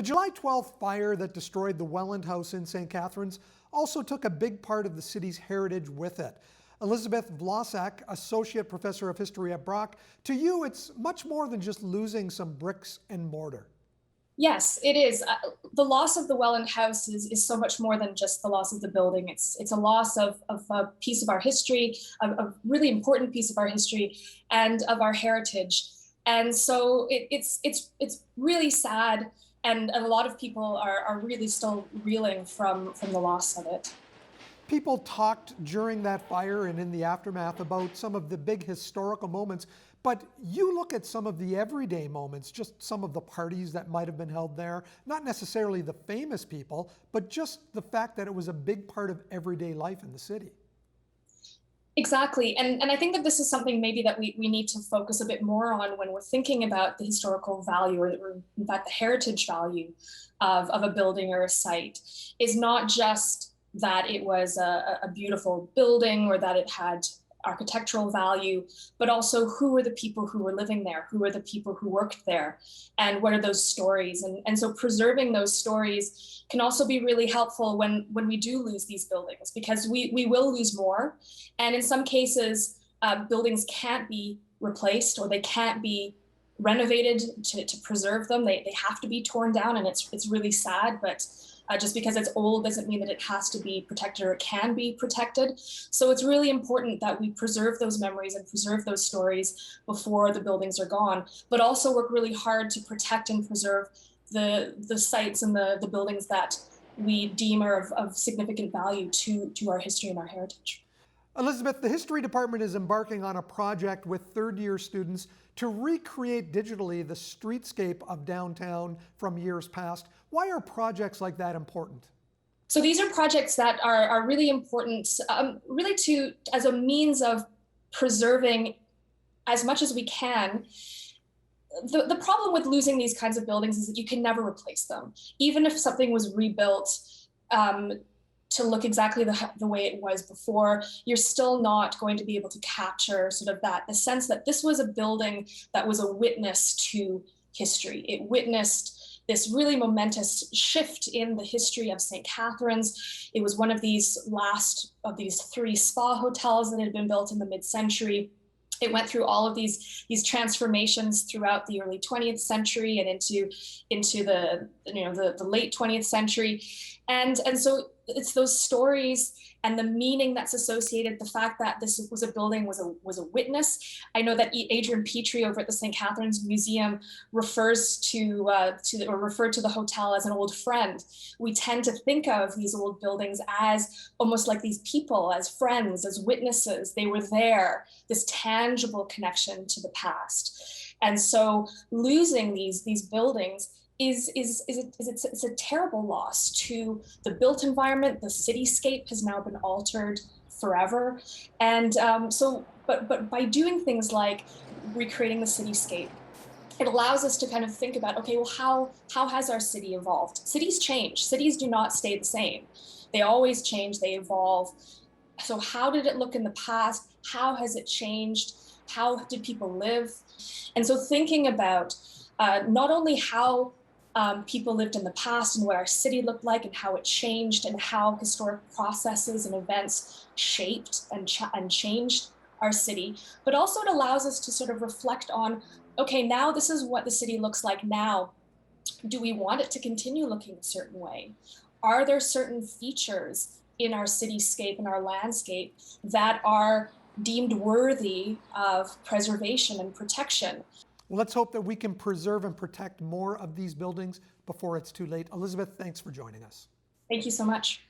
The July 12th fire that destroyed the Welland House in St. Catharines also took a big part of the city's heritage with it. Elizabeth Vlossak, Associate Professor of History at Brock, to you it's much more than just losing some bricks and mortar. Yes, it is. The loss of the Welland House is so much more than just the loss of the building. It's a loss of a piece of our history, a really important piece of our history, and of our heritage. And so it's really sad, and a lot of people are really still reeling from the loss of it. People talked during that fire and in the aftermath about some of the big historical moments, but you look at some of the everyday moments, just some of the parties that might have been held there, not necessarily the famous people, but just the fact that it was a big part of everyday life in the city. Exactly. And I think that this is something maybe that we need to focus a bit more on when we're thinking about the historical value, or in fact, the heritage value of a building or a site, is not just that it was a beautiful building or that it had architectural value, but also who were the people who were living there, who were the people who worked there, and what are those stories. And so preserving those stories can also be really helpful when we do lose these buildings, because we will lose more. And in some cases, buildings can't be replaced, or they can't be renovated to preserve them. They have to be torn down, and it's really sad, but just because it's old doesn't mean that it has to be protected or it can be protected. So it's really important that we preserve those memories and preserve those stories before the buildings are gone, but also work really hard to protect and preserve the sites and the buildings that we deem are of significant value to our history and our heritage. Elizabeth, the History Department is embarking on a project with third-year students to recreate digitally the streetscape of downtown from years past. Why are projects like that important? So these are projects that are really important, really as a means of preserving as much as we can. The problem with losing these kinds of buildings is that you can never replace them. Even if something was rebuilt to look exactly the way it was before, you're still not going to be able to capture sort of the sense that this was a building that was a witness to history. It witnessed this really momentous shift in the history of St. Catharines. It was one of these last of these 3 spa hotels that had been built in the mid-century. It went through all of these transformations throughout the early 20th century and into the late 20th century, and so it's those stories and the meaning that's associated. The fact that this was a building was a witness. I know that Adrian Petrie over at the St. Catharines Museum referred to the hotel as an old friend. We tend to think of these old buildings as almost like these people, as friends, as witnesses. They were there, this tangible connection to the past. And so losing these buildings is a terrible loss to the built environment. The cityscape has now been altered forever, and but by doing things like recreating the cityscape, it allows us to kind of think about, okay, well, how has our city evolved? Cities change. Cities do not stay the same. They always change. They evolve. So how did it look in the past? How has it changed? How did people live? And so thinking about not only how people lived in the past and what our city looked like and how it changed and how historic processes and events shaped and changed our city, but also it allows us to sort of reflect on, okay, now this is what the city looks like now. Do we want it to continue looking a certain way? Are there certain features in our cityscape and our landscape that are deemed worthy of preservation and protection? Well, let's hope that we can preserve and protect more of these buildings before it's too late. Elizabeth, thanks for joining us. Thank you so much.